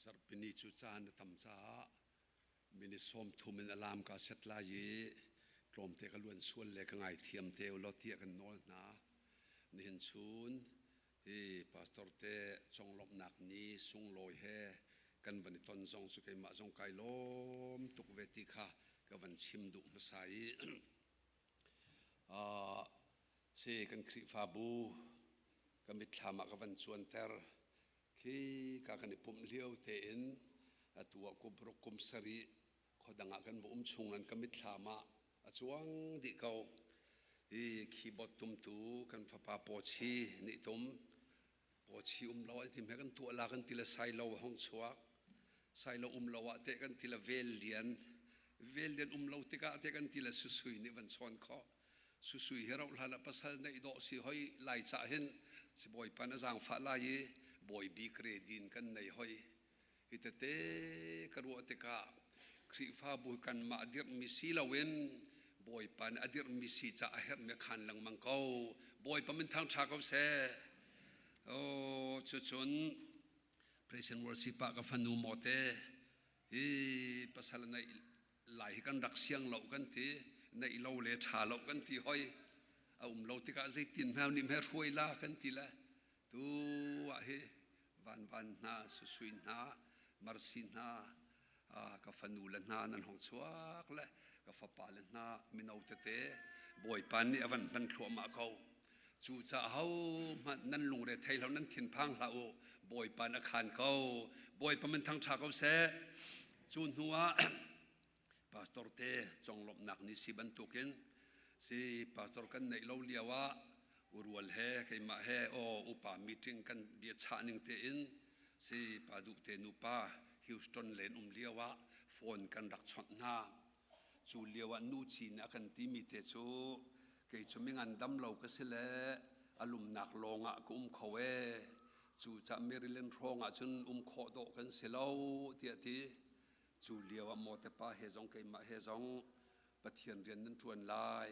sarpini chu chan tamcha mini som thumin alam ka setla yi klom te ka luan sual le ka ngai thiam te lo tia kan nol na nin chun hi pastor te chonglop nak ni sung loi he kan bani ton zong su kai ma zong kai lom tuk veti kha ka van chim du masai se kan khri fa bu ka mit thama ka van chuan ter khi ka kan pum liau te in atua ko brokum sari khodanga kan bo chungan ka mit thama achuang di kau i keyboard tum tu kan fa pa po chi ni tum po chi lo ti me kan tu la kan tila sai lo hong chua sai lo lo wa te kan tila vel lian lo te ka te kan tila susui ni van chon kho susui herau hala pasal nei do si hoi lai cha hin si boy pan azang fa la yi boy bi kredin kan nei hoi itate karu te ka khri fa bu kan ma dir mi si lawen boy pan adir mi si cha her me khan lang mang ko boy pamin thang tha ko se o chuchun praise and worship ka fanu mote hi pasal nei lai kan rak siang lo kan ti nei lo le tha lo kan ti hoi lo ti ka zai tin hau ni me ruai la kan ti la tu wa he van na su sui na marsin na ka fanu la na nan hong chuak la ka fa pa la na minau te te boy pan ni avan ban thlo ma kau chu cha hau nan lung re thai lo nan thin phang la o boy pan a khan kau boy pamen thang tha kau se chun huwa pastor te chonglop nak ni si ban tukin si pastor kan nei lo liawa urwal he kai ma he o upa meeting kan bia chaning te in si padu te nu pa Houston len liawa phone kan rak chot na chu liawa nu chi na kan ti mi te chu kai chuming an dam lo ka sele alum nak longa kum khowe chu cha Maryland ronga chun kho do kan selo ti ati chu liawa mo te pa he jong kai ma he jong pathian rian nan tuan lai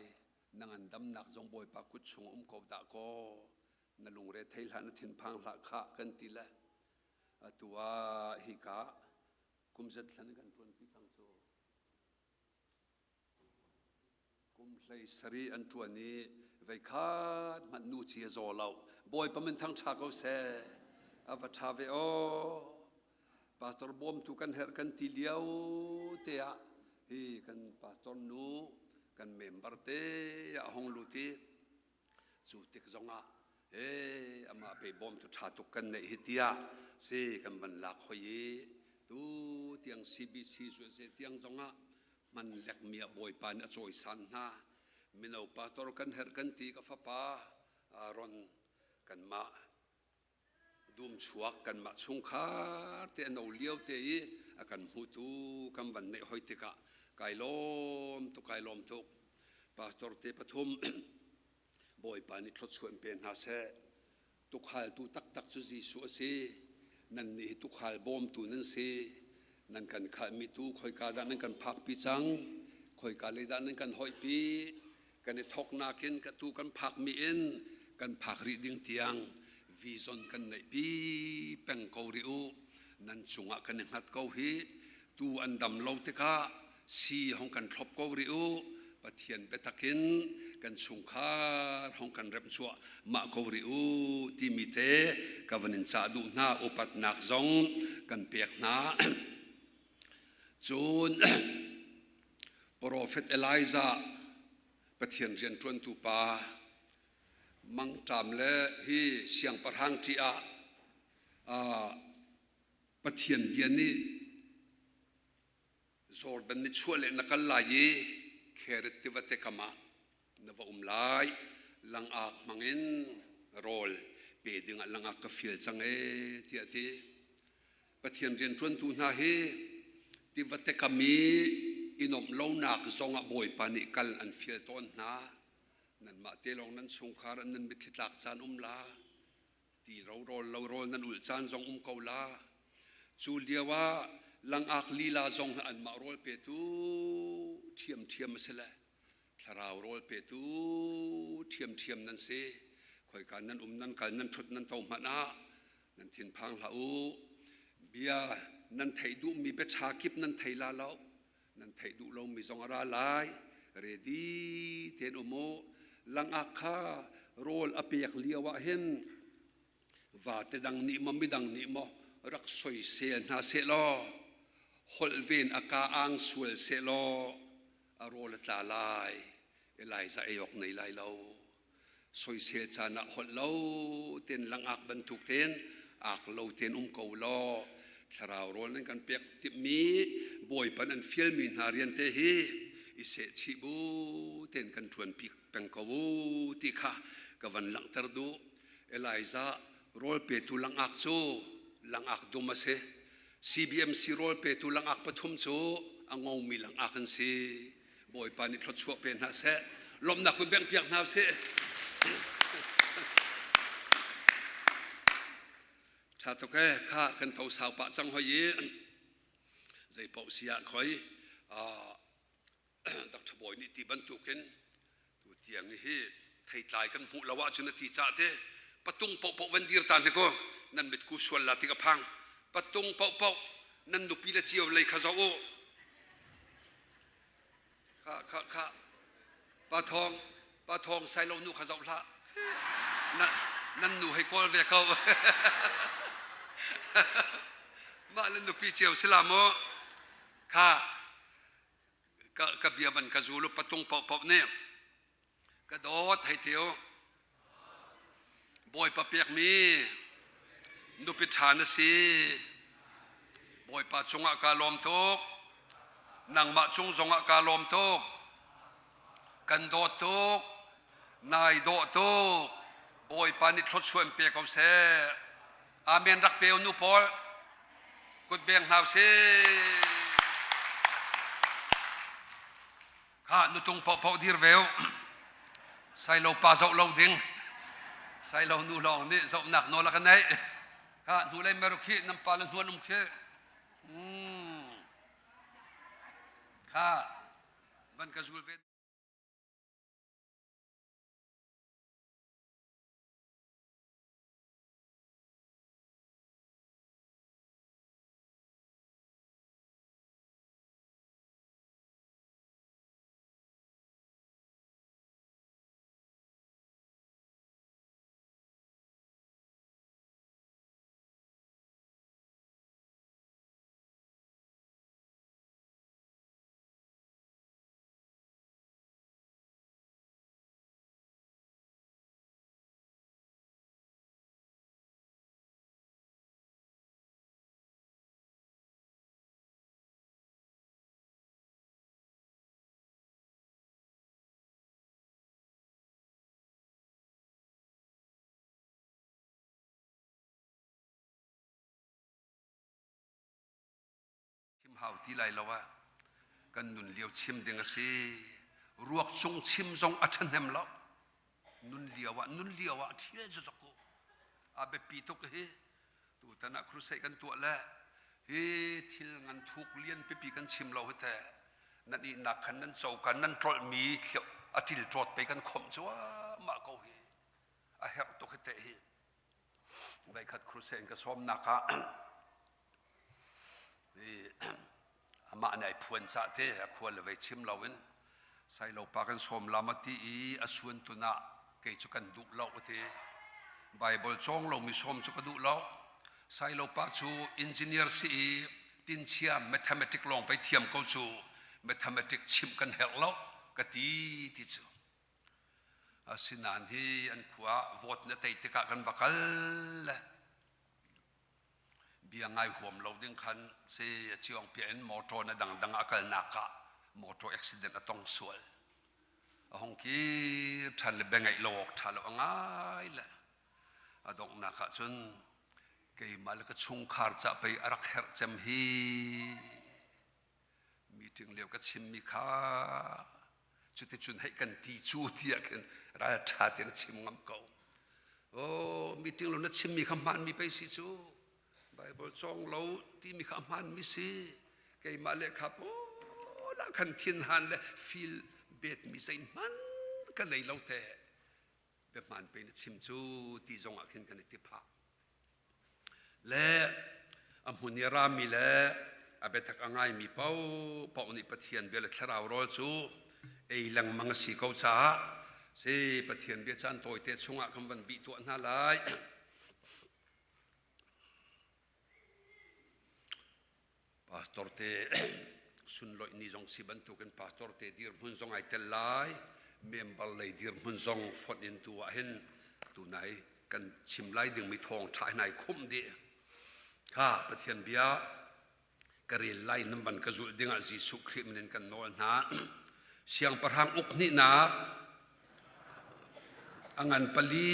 nang an dam nak jong boy pa ku chung ko da ko na lung re thail han thin phang la kha kan ti la atua hi ka kumzat thlan kan tuan pi chang so kum hlei sari an tuan ni vai khat man nu chi zo lo boy pamen thang tha ko se avatha ve o pastor bom tu kan her kan ti liao te a hi kan pastor nu kan member te ya hong lu ti chu tek zonga ama pe bom tu tha tu kan nei hitia se kan ban la khoi tu tiang cbc so se tiang zonga man lek mia boy pan a choi san na mino pastor kan her kan ti ka fa pa ron kan ma dum chuak kan ma chung kha te no liao te i akan hu tu kan ban nei hoi te ka kai lom to pastor te pathum boy pani thlot chuan pen ha se tu khal tu tak chu ji su se nan ni tu khal bom tu nan se nan kan kha mi tu khoi ka da nan kan phak pi chang khoi ka le da nan kan hoi pi kan e thok na ken ka tu kan phak mi en kan phak ri ding tiang vision kan nei pi peng ko ri u nan chunga kan ngat ko hi tu andam lo te ka si hong kan thlop ko ri u pathian betakin kan chungkha hong kan rem chua ma ko ri u ti mi te ka vanin cha du na upat nak zong kan pek na chun prophet Elijah pathian rian tuan tu pa mang tam le hi siang parhang ti a pathian bian ni Jordan ni chule nakal la ye kheret ti vate kama nava lai lang ak mangin rol pe ding lang ak ka fil change ti ati pathian rin tun tu na he ti vate kami inom lo nak zonga boy pani kal an fil ton na nan ma te long nan chungkhar nan mit thitlak chan la ti ro rol nan ul chan zong ko la chu liawa lang ak lila zong an ma rol pe tu thiam sela tharau rol pe tu thiam nan se khoi kan nan nan kal nan thut nan to ma na nan thin phang la u bia นันไทยดูมีเปชากิบนันไทยลาเลานันไทยดูเรามีสองราลายเรดีเทนอโมลังอาคาโรลอเปียกเลียวะเห็นว่าแต่ดังนี้มันไม่ดังนี้มั้รักสวยเสียนาเสลอฮอลเวนอากาอังสวยเสลออโรลตาลายเอไลซาเอยกในไลเราสวยเสียจานะฮอลเราเต็นลังอักบรรทุกเต็นอักเราเต็นเกาลอสราวโรลนั้นกันเปียกติมีบอยปันอันฟิลมินหาเรียนเตฮีอิเสชิบูเต็นกันชวนพิกเป็งกวูติค่ะกวันลังตรดูเอไลซาโรลเปตุลังอักโซลังอักดูมาเซ CBMC โรลเปตุลังอักปฐุมโซอังงมีลังอักกันซีบอยปานิทรชัวเป็นฮะเซลมนักกุเบงเปียกนาเซชาตุกะข้ากันเท่าสาวปะจังหอยใจเป่าเสียคอยดักทบอยนี่ตีบรรทุกินตัวเตียงนี่ไทยตายกันหูละว่าจุนทีจ่าเตปะตุงปอกวันดีร์ตันเก็นั่นเป็นกุศลละที่กระพังปะตุงปอกนั่นดูปีละเจียวเลยข้าเจ้าข้าปะทองใส่เราหนูข้าเจ้าละนั่นหนูให้กอลเวเขามาเล่นดูปีเจียวสลามข้ากะเบียวันกะจูลุปะตุงปอกเนี่ยกระโดดให้เที่ยวบอยปะเปียกมีนุปิฐานสีบอยปะจงอากาลมทุกนางมาจงอากาลมทุกกันโดดทุกนายโดดทุกบอยปานิทรชวนเปียกเอาเสอาเมนรักเปียวนุพอลกุดเบียงหาวเสข้านุตุงปอดีร์เวลใส่เราปาเจ้าเราดิ้งใส่เราหนูลองนี่สมหนักนอนละกันไหนข้าหนูเลยไม่รู้ขี้น้ำปลาและหัวนุ่มเขี้ข้าบันกระสุนเวทเฮาที่ไรแล้วว่ากันนุนเลี้ยวชิมเดงสิรวกชงชิมทรงอัศนมแล้วนุนเลี้ยวเที่ยจะสักกูอาเบปีตุกเฮตัวตนะครูใส่กันตัวละเฮทิลงันทุกเลี้ยนไปปีกันชิมเราแต่นั่นอีนักขันนั้นโจกันนั้นตรอมีเขียวอาทิลตรอไปกันข่มจัวมาเกาเฮอาเฮตุกเตเฮใบขัดครูใส่กันซ้อมนักะอามาในพวนซาเตะควรเลยไปชิมเราเองใส่เราปากันสมลามาตีอส่วนตุนะเกี่ยกันดุเราเตะไบเบิลจงเรามีสมจุกันดุเราใส่เราปาจูอินจิเนียร์สีตินเชียมแมทเมติกลองไปเทียมเขาจูแมทเมติกชิมกันเฮลเรากตีที่จูสินานที่อันขวาวอดเนี่ยติดกะกันบักละเบียงไงห่วมเราดึงคันเสียชิวงเปลี่ยนมอเตอร์นะดังอากาศนักะมอเตอร์อุบิเหตุต้องสวยห้องกี้ทันเลยเป็นไงโลกทันเลยง่ายเลยดอกนักะจนเกี่ยมาแล้วก็ชุ่งขาร์จะไปรักเฮร์จมฮีมีถึงเลี้ยวก็ชิมมีข้าจุดที่จุนให้กันตีจูที่กันรายชาตินั้นชิมงำเก่าโอ้มีถึงเรานั้นชิมมีคำมันมีไปสิจูไบเบิลจงเราที่มีคำมันมิสิเกี่ยมาเลยครับโอ้ละคันเทียนหันเลยฟิลเบ็ดมิใส่มันกันในเราแต่แบบมันเป็นชิมจูที่จงอาขึ้นกันในที่พักและ มุนีรามีเล่อเบทักง่ายมีเป้าปอนิปเทียนเบลทราวรอลจูหลังมังสีเขาจ้าสิปเทียนเบียจันโตยเตชงะคำวันบีตัวน่าไลพาสตอร์เตสุนลอยนิจงสิบันตุกันพาสตอร์เตดีร์มุนจงไอเตลไลเมมบัลเลยดีร์มุนจงฟอดอินตัวเห็นตัวไหนกันชิมไลดึงมีทองชายไหนคุ้มดีข้าปเทียนเบียกรีไลน้ำมันกระจุดิ่งอาจีสุขริมนินกันโนนะเสียงประหังอุกนินาอังันปลี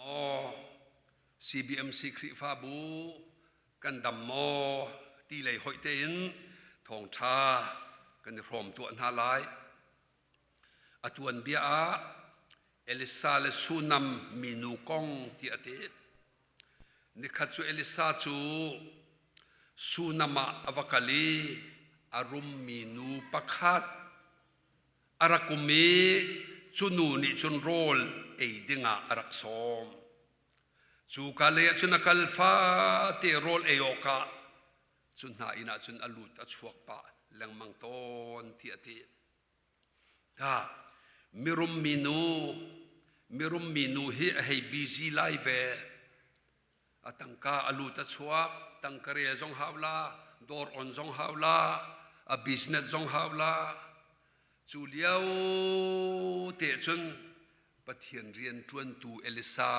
โม CBMC คริฟาบูกันดำโมตีเลยหอยเตินทองชากันพร้อมตัวน่าไลอตัวนเบียเอลิซาเลสุนัมมินูกงที่อตินิคัตจูเอลิซาจูสุนัมอวกาลีอารุมมินูปักฮัดอารักุมีจุนูนิจุนโรลดิงาอารักซอมจูกาเลจุนกัลฟาเตโรลโอกาจุนหาอินาจุนอลุตอชวกปะแรงมังตอนที่อติมิรุมมินูให้บิซีไลเวตังกาอลุตอชวกตังกเรียจงฮาวลาดอร์ออนจงฮาวลาบิสเนสจงฮาวลาจูเลียวเตจุนปะเทียนเรียนจวนตูเอลิซา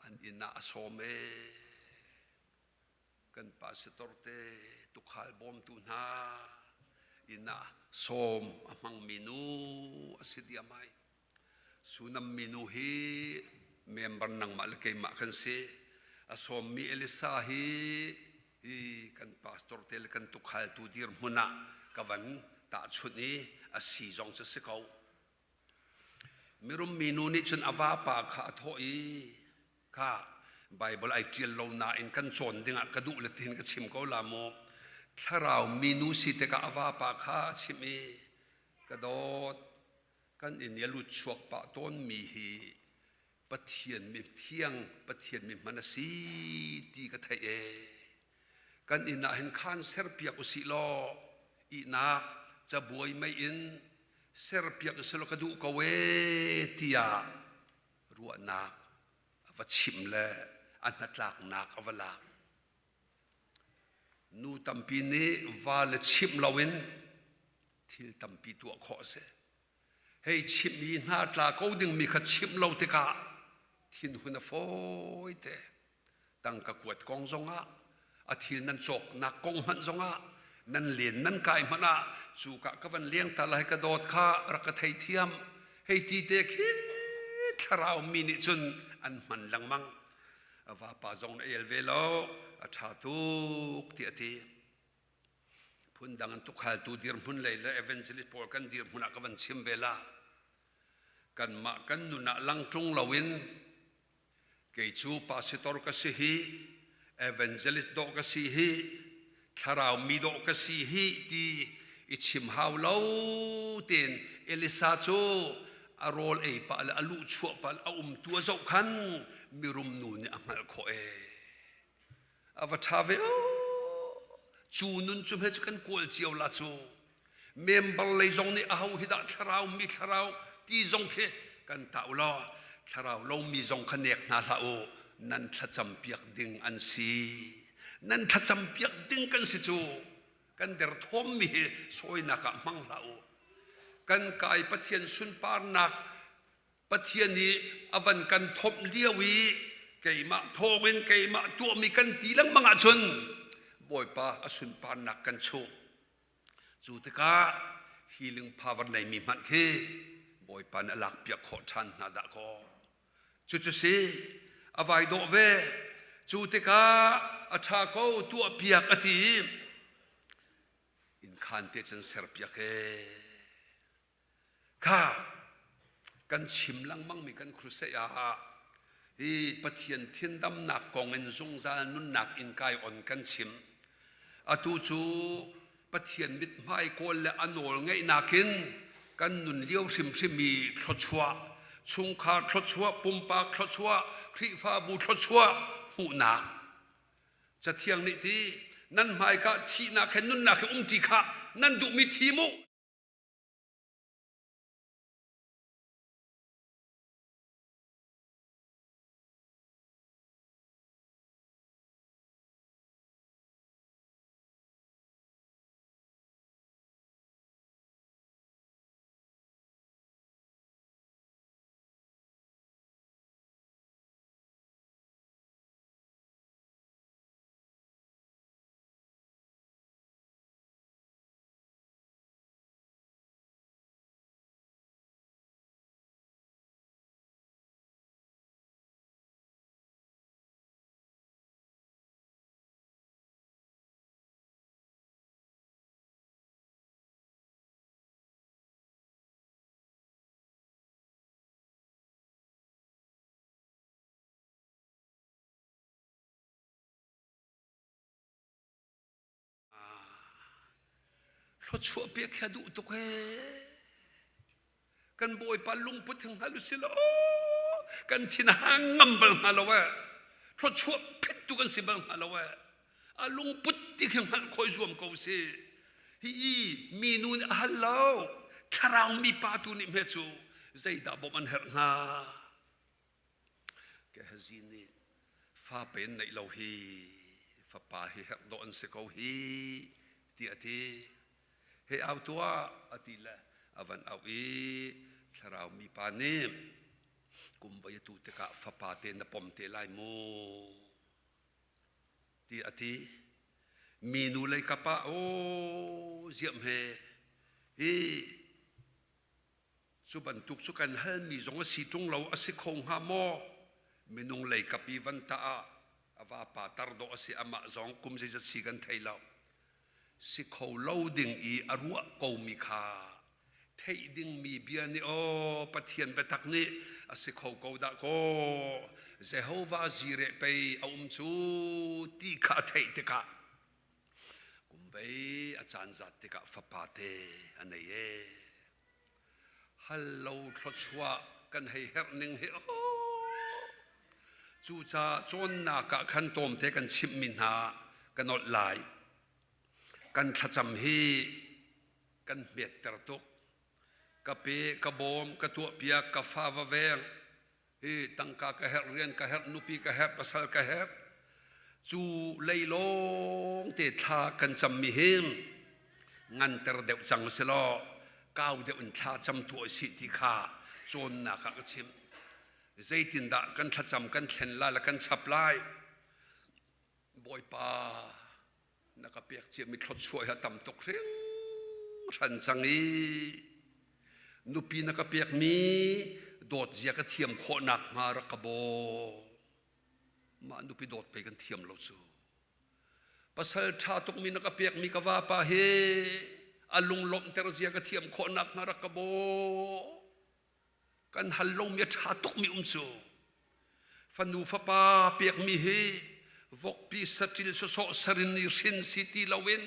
อันอินาโซเมกันปาสตอร์เตตุขายบอมตูนาอินาโซมอมังมินูอสิดียามายสุนัมมินูฮีเมมบันนังมาลเกยมากันเซอโซมมีเอลิซาฮีกันปาสตอร์เตลกันตุขายตูดีร์มุนะกวันตาชุดนี้อาศีจงจะสิเขามิรุมมินูนิชนอวาปาข้าทอยข้าไบเบิลไอเจียลโลนาอินกันชนดิ่งกระดูเลตินกชิมเขาลามโมถ้าเรามินูสิเตกอวาปาข้าชิมีกระโดดกันอินยลุดชวกปะต้นมีฮีปะเทียนมีเที่ยงปะเทียนมีมันสีตีกระไทเอกันอินนาเห็นขันเซอร์เปียกุสิโลอีนักจะบวยไม่อินเซอร์เปียกสโลกดูกเวตียรัวนักว่าชิมแลอันนัดหลักนักอวลากนูตัมปีนี้วาลชิมลาวินทิลตัมปีตัวขอเสให้ชิมมีนัดหลักเขาดึงมีขัดชิมลาวเตกะทินหุ่นฟอยเตตั้งกะกวดกองจงะอาทิลนันจกนักกองมันจงะนั่นเลียนนั่นกายมันอะจูกะก็วันเลี้ยงตาลายกระโดดข้ารักไทยเทียมให้ตีเตะคิดทราวมินิจุนอันมันลังมังว่าป่าจงเอลเวโลอาชาตุกที่อธิพุนดังตุกฮัลตูดีร์พุนเลยและเอเวนเจลิสพอลกันดีร์พุนอักวันชิมเวลากันมากันนุนัลังจงลาวินเกจูปาสิตอร์กสิฮีเอเวนเจลิสดอกสิฮีทาราวมีดอกสีฮีที่อิชิมฮาวลาวเต็นเอลิซาโจอารอลปะละอลุชัวปะละตัวเจ้าขันมิรุมนูนอามัลโคอวัตทาเวจูนุนจุมเฮจุกันกอลเจียวลาจูเมมเบลเลยจงนี่อาหูฮิดาทาราวมีทาราวที่จงเคกันตาอุลาทาราวเรามีจงขเนกนาลาโอนันทัจจำเปียกดิ่งอันซีนั่นถ้าจำเปียกดึงกันสิจูกันเดรทอมมีสวยนักมังลากันกายปะเทียนสุนปาร์นัก ปะเทียนนี้อวันกันทบเลี้ยวีเกยมาโทเวนเกยมาตัวมีกันตีลังมังอาชนบ่อยปาอสุนปานักกันโชจูตกาฮีลิงพาวันในมีมันเคบ่อยปานหลักเปียกขอทันนาดะก็จุสิอวัยโดเวจูตกาอาชาโกตัวเปียกอติอินคันเตจันเซอร์เปียกข้ากันชิมลังมั่งมีกันครุเสียอีปะเทียนเทียนดำหนักกองเงินทรงจานุนหนักอินกายอ่อนกันชิมอตูจูปะเทียนมิดไม้กอลและอโนลไงนักินกันนุนเลี้ยวชิมมีทศชัวชุงคาทศชัวปุ่มปากทศชัวคริฟ้าบูทศชัวหูนักจะเที่ยงนิทีนั่นหมายก็ที่นักเห็นนุนนักจีขะนั่นดูมีทีมุทศชัวเปียกแค่ดูตุกเฮกันบ่อยปาลุงพุทธังฮาลุสิโลกันทินหางงำบังฮาลวะทศชัวพิตุกันสิบังฮาลวะอาลุงพุทธิขังฮัลคอยรวมเขาสิฮีมีนูนฮัลโหลคาราวมีปาตุนิเมจูใจดาบมันเฮร์นาแกฮจีนีฟ้าเป็นในเราฮีฟ้าป่าฮีเฮร์โดนเสกเอาฮีที่อธิเฮเอาตัวอธิละอวันเอาอีคาราวมีปานิมกุมไปตุตกะฟ้าป่าเตนปมเตไลมูที่อธิมีนูเลยกับป้าโอ้เจียมเฮสุบันทุกสุกันเฮมีจงสีตรงเราอสิคงหามอมีนุงเลยกับปีวันตาอาวาปาตารโดอสิอามาจงกุมจะสีกันไทยเราสิเขาเล่าดิ่งอีอรัวกามีคาไทยดิ่งมีเบียนี่โอปะเทียนไปตักนี่อสิเขาเกาดะโกเจโฮวาจีเรไปเอาจูตีขาไทยติกะกุมไปอาจารย์จัดติกะฟ้าป่าเตอันนี้ฮัลโหลทศวะกันให้เฮร์นิงเฮโอจูจ่าจนนักขันตอมเตกันชิมมินหากันอดไลกันขจำฮีกันเบียดตระตุกกะเปกะบอมกะตัวเปียกะฟ้าวะเวงตั้งกะเฮร์เรียนกะเฮร์นุปีกะเฮร์ภาษากะเฮร์จูเลยลงเตทากันจำมีหิมงันเตระเดวจังสลอก้าวเดวันทาจำตัวสิทธิขาจนนักกชิมใจตินดากันขจำกันเข็นลาละกันฉับไล่บ่อยป่านักเปียกเจียมีทศช่วยตำตกเร่งฉันจังอีนุปีนักเปียกมีโดดเจียกเทียมโคนักมารักโบมานุปีโดดไปกันเทียมเราสู้ภาษาชาตุกมีนักเปียกมีกว่าปาเฮอลุงลมเตระเจียกเทียมโคนักมารักโบกันฮัลโลมีชาตุกมีสู้ฟันูฟ้าปาเปียกมีเฮวกปีสติลโซสรินีสินสิติลาวิน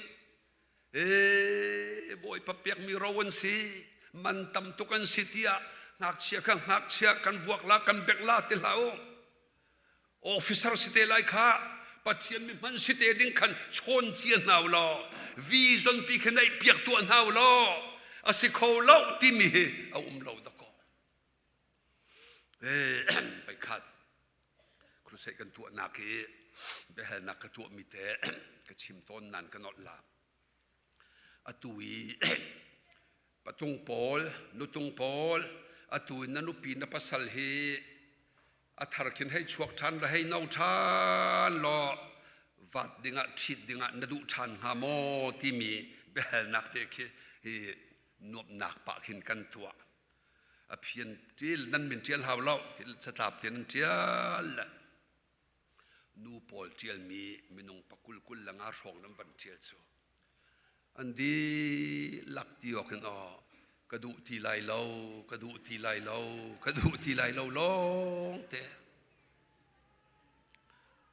บ่อยปะเปียกมีราวันสีมันตำตุกันสิติอะนักเชียกันบวกลากันเบกลาติลาโอออฟฟิเซอร์สิเตไลค่ะปัจเจียนมีมันสิเตดิ้งขันชนเจียนหาวล้อวิจนปีขันได้เปียกตัวหาวล้ออาศัยเขาเล่าที่มีเอาเราตะกอไปขัดครูเสกันตัวนักเบลนักตัวมิเตะกระชิมต้นนั้นกันนอดลาอตุยปะตุงปอลนุตุงปอล อตุยนันุปีนปัสสลเฮอธารกินให้ชวกทันและให้นาวทันรอวัดดิ่งชิดดิ่งนดุทันหามอที่มีเบลนักเตะคืนวบนักปะขินกันตัวอภิญจีลนั่นเป็นเจียลหาวเล่าที่สถาปน์เจียลนูปอลเจียลมีมินงปักกุลกุลลังอาร์องน้ำบันเจียลซูอันดีลักที่ออกกันกระดูที่ไหลเล่ากระดูที่ไหลเล่ากระดูที่ไหลเล่าลงเตะ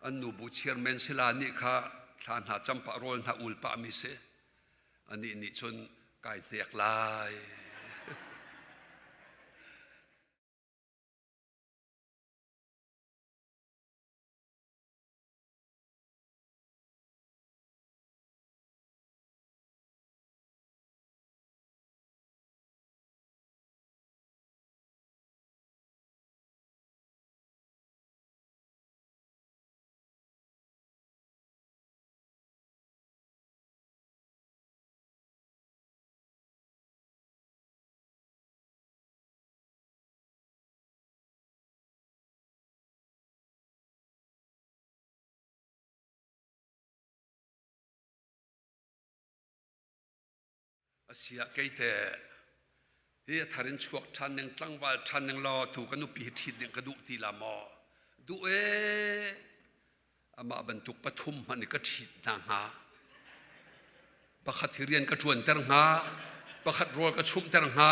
อันนูบูเชียร์เมนสิลานี่ค่ะทานหาจำปะโรนหาอุลปะมิเซอันนี้นี่ชนกายเตียกลายเสียเกยแต่เฮียทารินชวกทันยังตั้งว่าทันยังรอถูกกันนุปีทิดยังกระดูทีละมอดูอามาบรรทุกปฐุมมันก็ทิดนางหาประคัดที่เรียนกระชวนแต่งหาประคัดรัวกระชุมแต่งหา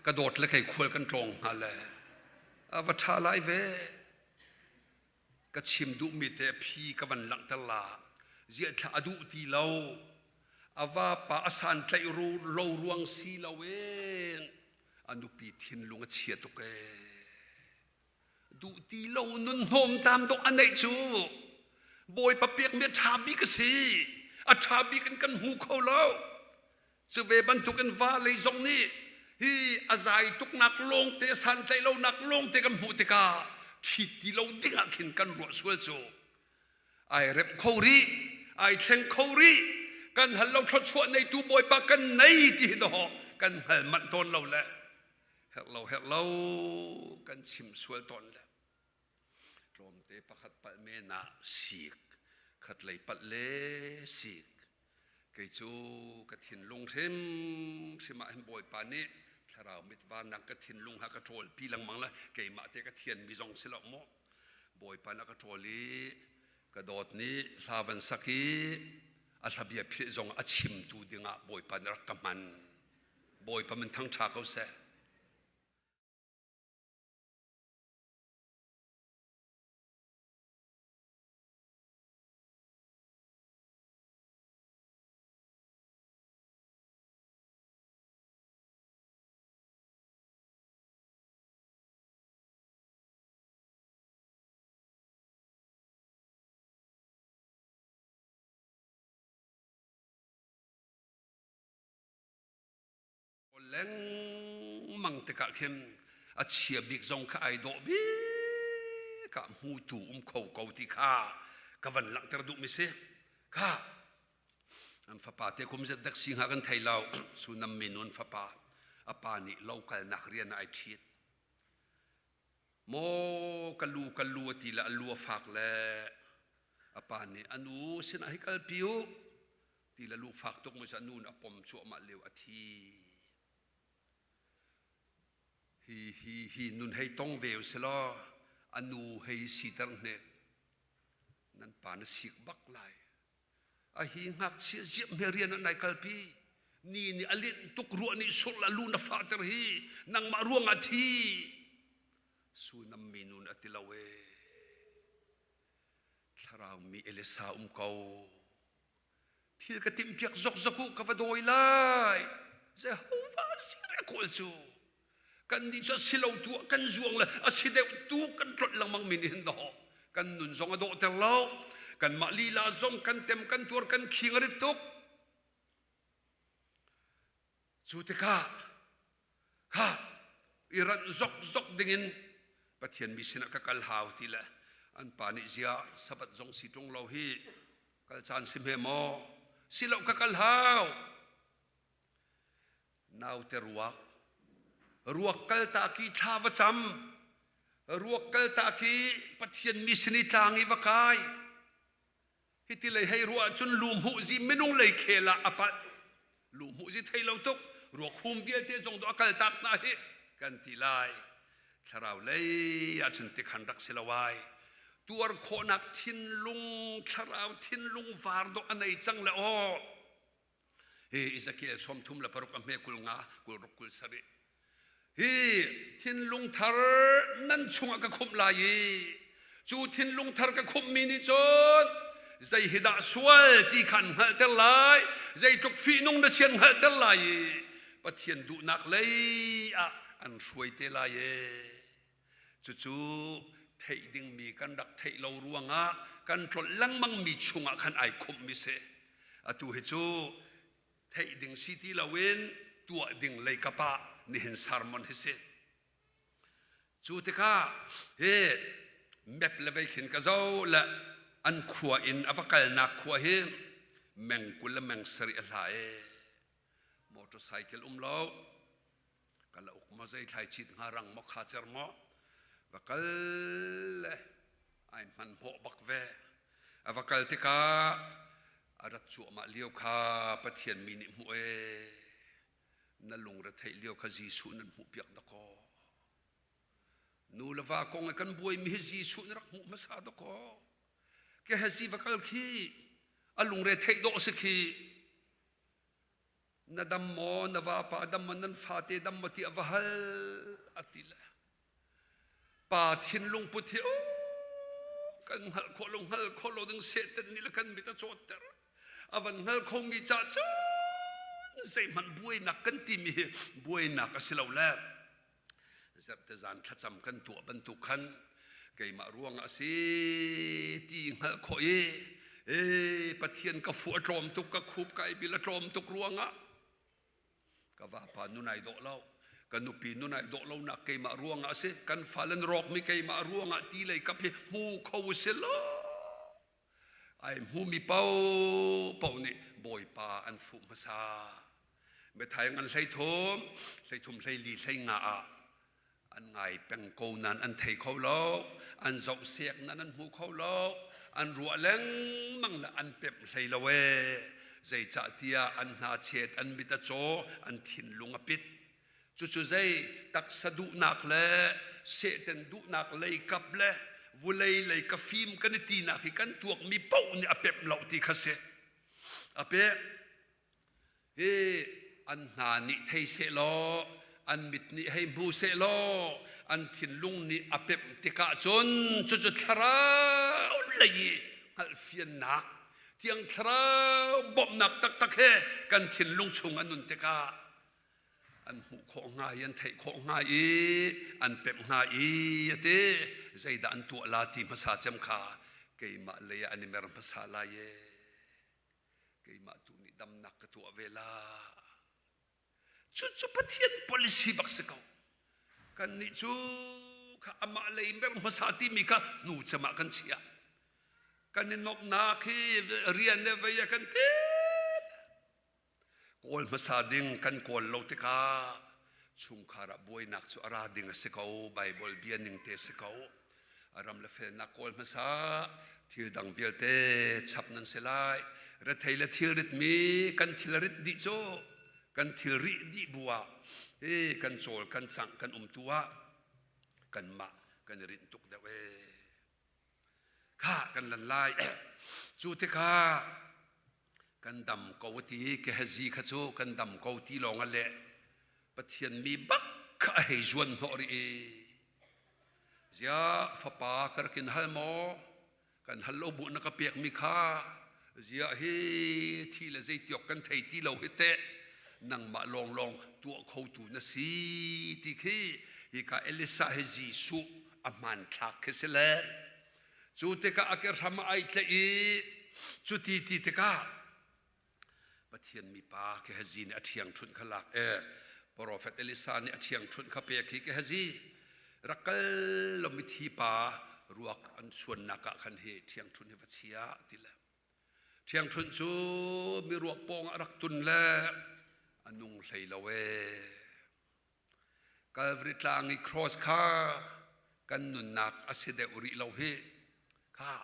กระโดดและไข่ควรกันตรงฮะเลยอาวัชาไลเวกระชิมดูมีแต่พีกับวันหลังตลาดเจียถ้าดูทีเราอาวาปะสันใจรูโลรวงสีลาเวนอันดูปีทินลุงเชียตุกดูตีโลนุนโฮมตามดอกอันไหนจูบอยปะเปียกเมียชาบิกสีอาชาบิกันหูเขาแล้วจะเวบันทุกันว่าเลยตรงนี้ฮีอาศัยตุกนักลงเตสันใจเรานักลงเตกันหูเตกาชีตีเราดิ้งขินกันรัวสวยจูไอเร็บเขารีไอเทงเขารีกันหันเราชดช่วยในตัวบอยปากันในที่ดอกกันหันมันตนเราแหละเฮเรากันชิมสวยตนแหละรวมเตปะขัดปะเมนาสีกขัดเลยปะเลสีกเกยจูกระถินลุงเทมสิมาเห็นบอยปานี้ถ้าเรามิตรวานักกระถินลุงฮักกระโถลปีหลังมังละเกยมาเตกระเทียนมีจงสิละโมบอยปานักกระโถลีกระโดดนี้ลาวันสักีอาทบียพิจงอาชิมตูดิงะบอยปันรักกมันบอยปันมันทั้งชาเขาเสเล้งมังตะกะเข้มอาเชียบิกจงข้าไอโดบีกับหูตูเขาเกาติข้ากับวันหลังตระดุมิเสข้าอันฟ้าป่าเตคุมเสด็จสิงหากันไทยเราสุนัมเมนุนฟ้าป่าอปานิเรากัลนักเรียนไอชีดโมกัลูตีละลัวฝากแลอปานิอนุสินะฮิกัลปิวตีละลูฝากตกมุสานูนอปมชัวมาเลวอทีฮีนุนให้ต้องเวลสลออนูให้สีตังเนนั่นป่านสิกบักไลฮีงักเสียเจียมเรียนในกัลปีนี่อลินตุกรัวนี่สุลลูนฟาตร์ฮีนังมาร่วงอาทีสุนัมมินุนอติลาเวทาราวมีเอลิซาเขาที่กระติมเพียกซกุกับโดยไลเจ้าว่าสิเรกอลจูกันดิฉันสิเลาตัวกันจวงเลยอาศิเดวตัวกันตรวจลังมังมินเห็นดอกกันนุนซองอโดเตลากันมาลีลาซองกันเต็มกันตัวกันขิงริตุกสุดท้ายข้าอิรันซอกดิ่งปะเทียนมิสินักกัลฮาวทีละอันปานิเซียสับจงสิตรงเราฮีกัลจานสิเมโมสิเลากัลฮาวนาวเตรวัก รวกกัลตากีท่าวจำรวกกัลตากีปัทยันมิสนิทางอีวกายฮิติเลยให้รัวจนลุมหูจีไม่นุ่งเลยเคละอปัดลุมหูจีไทยเราตุกรวกหุมเบียเตจงตัวกัลตักนาฮิกันทีไลทาราวเลยอาจนติขันรักเสลวายตัวโคนักทินลุงทาราวทินลุงฟาร์ดอันไหนจังละอ้อเฮ้อิสกิเอลสมทุมละปรุกอเมกุลงากุลรุกุลสริฮีทินลุงทาร์นั่นชงกะคุมลายจูทินลุงทาร์กะคุมมินิจอนใจฮิดาสวลที่ขันหัลเตลายใจตุกฟีนงเดเชียนหัลเตลายปะเทียนดูนักเลยอันช่วยเตลายจู่ๆเทดิ่งมีกันดักเทเรารวงกันตรดลังมังมีชงขันไอคุมมิเสตูเฮจูเทดิ่งซิตี้ลาเวนตัวดิ่งเลยกะปะนี่เห็นสารมันเฮเสจู่เทก้าเฮ้เม็บเลเวขินกะเจ้าละอันขัวอินอวกาศนักขัวเฮแมงกุลแมงสริอลายมอเตอร์ไซค์อุ้มเรากัลอุกมาใจไทยจิตหารังมกขาจรมอวกัลไอมันโหบักเวอวกาศที่กาอารัตจัวมาเลี้ยวขาปะเทียนมินิมวยนั่นลงระเทเลี้ยวขาจีสุนันหูเปียกตะกอนูละว่าคงกันบวยมีจีสุนรักหูมาซาตะกอแกฮซีวกัลคีอลุงเรเทโดสคีนดัมโมนว่าปาดัมมันนันฟาเตดัมมติอวฮัลอติละปาทินลุงพุทธิโอกันฮัลโคลงฮัลโคลดึงเสตันนี่ละกันมิตาโจเตอร์อวันฮัลคงมีจ่าจ้าใส่มันบวยนักกันตีมีบวยนักสิลาวแล้วจับตะจานทัดจำกันตัวบรรทุกขันไก่มาร่วงอาศิตีฮัลโคเอปะเทียนกฝัวตรอมตุกกคูบไก่บิลตรอมตุกร่วงกว่าปานุนายโดเล่ากันนุปีนุนายโดเล่านักไก่มาร่วงอาศิกันฟาเลนรอกมีไก่มาร่วงตีเลยกับมูเขาเสลไอมูมีเป้านี่บอยปาอันฟุมาซาเมื่อไทยงันใส่ทมใส่ลีใส่งาอันไงเป็นโกนันอันไทยเขาเล่าอันเจ้าเสียกนั้นอันหูเขาเล่าอันรัวเล้งมั่งละอันเป็ดใส่ละเวใจจ่าเตียอันนาเชตอันมิตาโจอันถิ่นลุงอปิดจู่ๆใจตักสะดุนักเล่เสตันดุนักเลยกับเล่วุเลยกับฟิล์มกันตีนักกันตัวมีเป้าเนี่ยเป็ดเหล่าที่เขาเสเป็ดอันนานิไทยเสลออันมิดนี่ให้มูเสลออันถิ่นลุงนี่เป็ดติกาจนจู่ๆทราเลยฮัลฟียนนักเที่ยงทราบอมนักตักเฮกันถิ่นลุงชงอันนุนติกาอันหูของง่ายอันไทยของง่ายอันเป็ดง่ายเต้ใจด่านตัวลาตีภาษาจำขาเกี่ยมาเลยอันนี้เมื่อภาษาลายเกี่ยมาตัวนี้ดำนักตัวเวลาจู่ๆปะเทียน policy บักสกาวกันนี่จู่ข้าอามาเลยเมื่อภาษาที่มีข้าหนูจะมากันเชียกันนี่นกนาคีเรียนเนี่ยไปกันเต้กอลภาษาดิ่งกันกอลโลติกาชุมขาระบวยนักสุอาราดิ่งสกาวไบเบิลเบียนิงเตสกาวอารามเลเฟนักกอลภาษาที่ดังเบียลเตชับนันเสลายระเทลทิลริตมีกันทิลริตดิโจกันทิลริดิบัวกันโจลกันสังกันตัวกันมากันรินตุกเดเวข้ากันลันไลจู่ที่ข้ากันดำเกาตีเกฮซีข้าจูกันดำเกาตีลองอะไรปะเทียนมีบักข้าให้จวนหอรีเจ้าฟ้าป่ากระกินฮัลโมกันฮัลโลบุนักเปียกมีข้าเจ้าเฮที่ละใจเตียกกันไทยที่เราเฮเตนังมาลองตัวเขาตูนสีที่ขี้ฮิกาเอลิซาเฮซีสุอามันทักเสเลจู่ที่ข้าอักษรมาไอเตอีจู่ที่ข้าปะเทียนมีป่าเกฮซีเนี่ยเทียงชุนขลักโปรเฟตเอลิซาเนี่ยเทียงชุนขเปียกเกฮซีรักลมิธีป่ารวกอันส่วนนักขันเหเทียงชุนเฮวัชยาติละเทียงชุนจูมีรวกปองรักตุนละอันนุงใส่ละเว Calvary tlangi cross kha kan nun nak aside uri lo he kha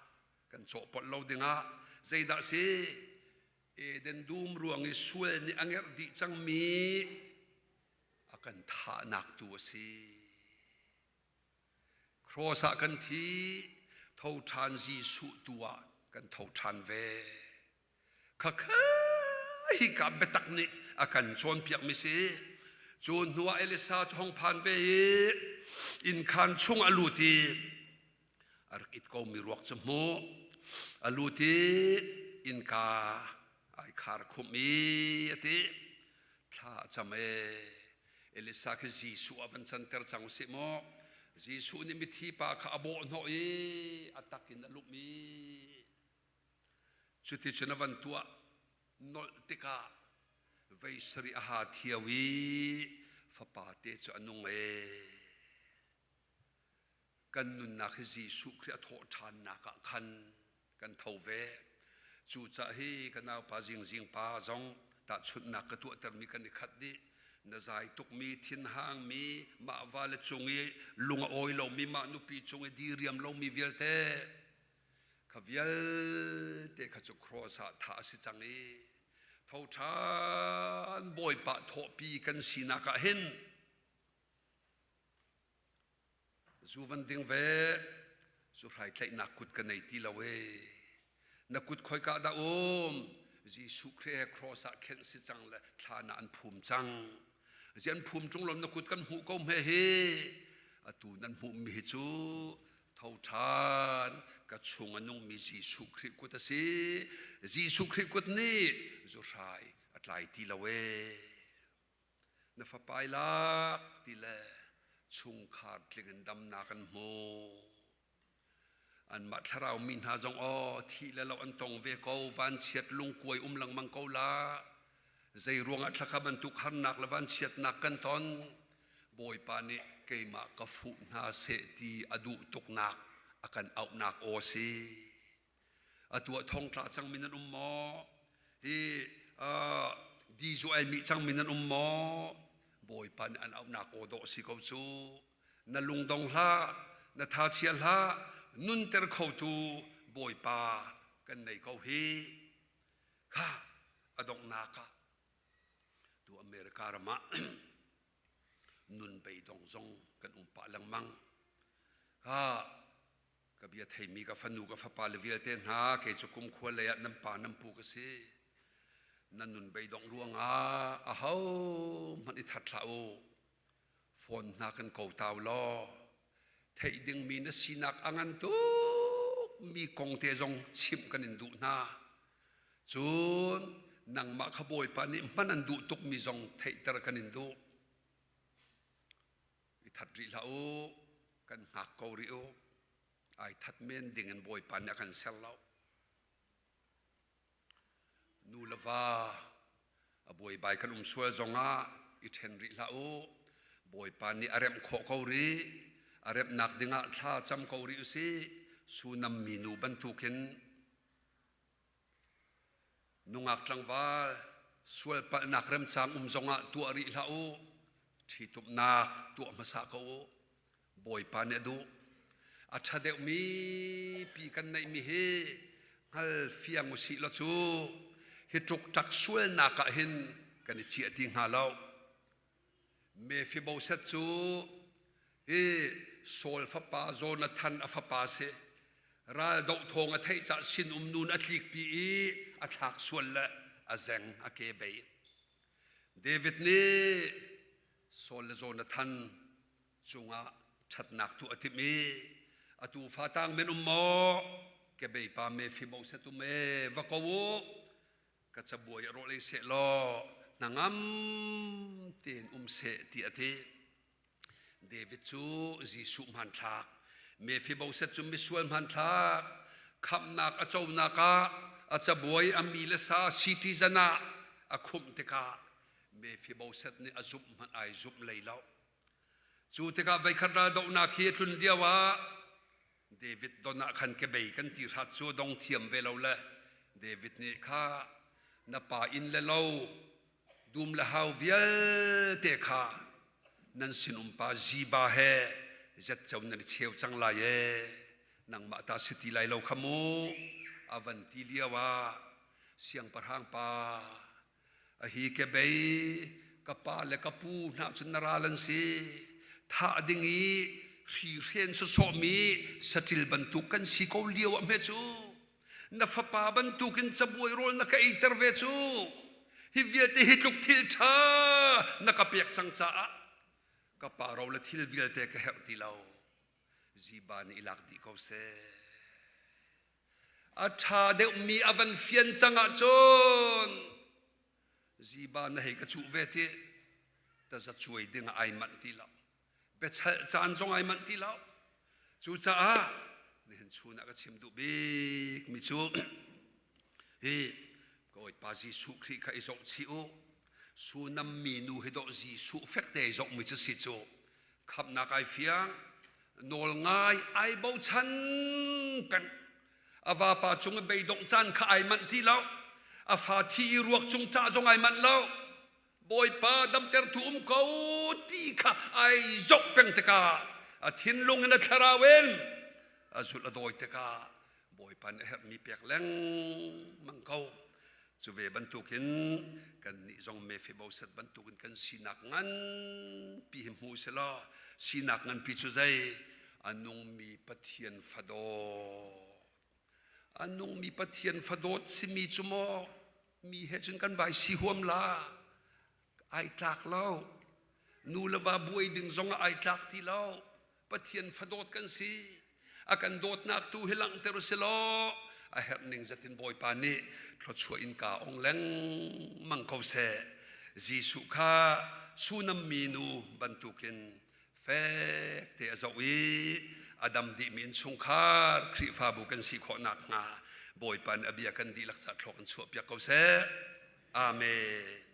kan cho pot lo dinga zaida se e den dum ruang i suel ni anger di chang mi akan tha nak tu si cross a kan thi thau than ji su tua kan thau than ve kha kha hi ka betak ni akan chon piak mi se chun nuwa elisa chong phan ve in khan chung aluti arkit ko mi ruak chmo aluti in ka ai khar khumi ati tha chame elisa ke jisu aban chanter chang se mo jisu ni mi thi pa kha abo no e atakin alumi chuti chunavan tua nol tika vei sari aha thiawi fapa te chu anung e kan nun na khi jisu khri atho than na ka khan kan thau ve chu cha hi kana pa jing jing pa zong ta chut na ka tu tar mi kan khat di na zai tuk mi thin hang mi ma wal chungi lunga oi lo mi ma nu pi chungi di riam lo mi vial te khavial te kha chu cross a tha si changi thau than boy pa tho pi kan sina ka hen zu van ding ve zu rai tlai na kut ka nei ti la we na kut khoi ka da jisu kre cross a khen si chang la thana an phum chang jian phum chung lom na kut kan hu ko me he atu nan hu mi chu thau than ka chung anung mi jisu kri kut si jisu kri kut ni zu rai atlai ti la we na fa pai la ti le chung khar tling dam na kan mo an ma tharau min ha jong o thi la lo an tong ve ko van chiat lung koi lang mang ko la zai ruang a thakha ban tuk har nak la van chiat nak kan ton boy pa ni keima ka fu na se ti adu tuk nak akan au nak o si atua thong tla chang min an mo hi di zo ai mi chang min an mo boy pan an au nak o do si ko chu na lung dong ha na tha chial ha nun ter khau tu boy pa kan nei ko hi ha adong na ka tu america rama nun bei dong zong kan pa lang mang ha ka bia thei mi ka fanu ka fa pa le vial ten ha ke chukum khwal le nam pa nam pu ka si nan nun bei dong ruang a ho man i that la o phone na kan ko taw lo thei ding mi na sinak angan tu mi kong te jong chim kan in du na chun nang ma khaboi pa ni manan du tuk mi jong thei tar kan in du i that ri la o kan hak ko ri o ai that men ding en boy pan ya kan sel lo nu lava a boy bai kan sual zonga i then ri la o boy pan ni arem kho ko ri arep nak dinga tha cham ko ri si sunam minu ban tukin nungak tlangwa sual pa nak rem chang zonga tu ri la o thi tup nak tu masa ko boy pan ne du atha de mi pi kan nei mi he hal fiang si lo chu hi truk tak sual na ka hin kan chi ti nga lo me fi bo set chu e sol fa pa zona than a fa pa se ra do thong a thei cha sin nun a thlik pi i a thak sual la a zeng a ke be david ne sol zona than chunga that nak tu atimi atu fatang men mo ke be pa me fi bo se tu me va ko ka chaboy ro le se lo nangam tin se ti ati david chu jisu man thak me fi bo se chu mi sual man thak kham nak a chau na ka a chaboy ami le sa citizena a khum te ka me fi bo set ni azup man ai zup leilo chu te ka vai khara do na khi tlun diawa david dona khan ke bei kan ti hat chu dong thiam ve lo la david ni kha na pa in le lo dum la hau vial te kha นั่นสินุมปาจีบาเฮจัดเจ้านันเชียวจังไลเอนังมาตาสติไลเราขโมอวันติเลียวาเสียงประหางปาอฮีเกเบยกะปาเลกะปูนาจุนนาราลันซีท่าดิงีสีเรียนสสมีสติลบรรทุกันสีเขาเลียวเมจูนัฟปาบรรทุกินจะบวยโรลนักอิตรเวจูฮิเวียติฮิลุกทิลชานักเปียกสังจ้ากะปาเราละทิลเวียเตกะเฮรติลาวจีบานอิลักดิเขาเซอาชาเดมีอวันเฟียนจังอาจนจีบานให้กระจุเวทีแต่จะช่วยดึงไอมันทีเราเบชจะอันทรงไอมันทีเราจูจ้านี่เห็นชูนักชิมดูบิกมิจูเฮ้ก็ไอปาจีสุครีค่ะไอจงชิโอสูน้ำมีนูให้ดอกจีสุเฟกเตไอจงมิจะสิจูขับนักไอเฟียงนอลง่ายไอเบาชันเป็นอาวาปาจงไปดงจันข้าไอมันที่เราอาฟาที่รวกจงจ้าจงไอมันเราบอยปาดำเตอร์ทุ่มเขาตีข้าไอจกเป็นตะกาอาทินลงในคาราเวนอาสุดละโดยตะกาบอยปันเฮมีเปียกแรงมังเขาจะเวบรรทุกินกันนิจงเมฟิบาสัตบรรทุกินกันสีนักงันปีหิมหูเสลาสีนักงันปีจุใจอันนงมีปะเทียนฟาโดอันนงมีปะเทียนฟาโดสิมีจุโมมีเหตุกันไปสีห่วมลาไอทักเล่านูละว่าบุยดึงจงไอทักที่เล่าปะเทียนฟาโดกันสิอากันโดดนักตูเฮลังเตรุเซโลอาเฮรนิงจัตินบอยปานีทศช่วยอินกาองแรงมังเขาเสจีสุขาสุนัมมีนูบรรทุกินเฟกเตอจวีอดัมดิมินสงคาร์คริฟาบุกันสีขอนักงาบอยปันอเบียกันดีลักษณะทกันสวบยาเขาเสอาเมน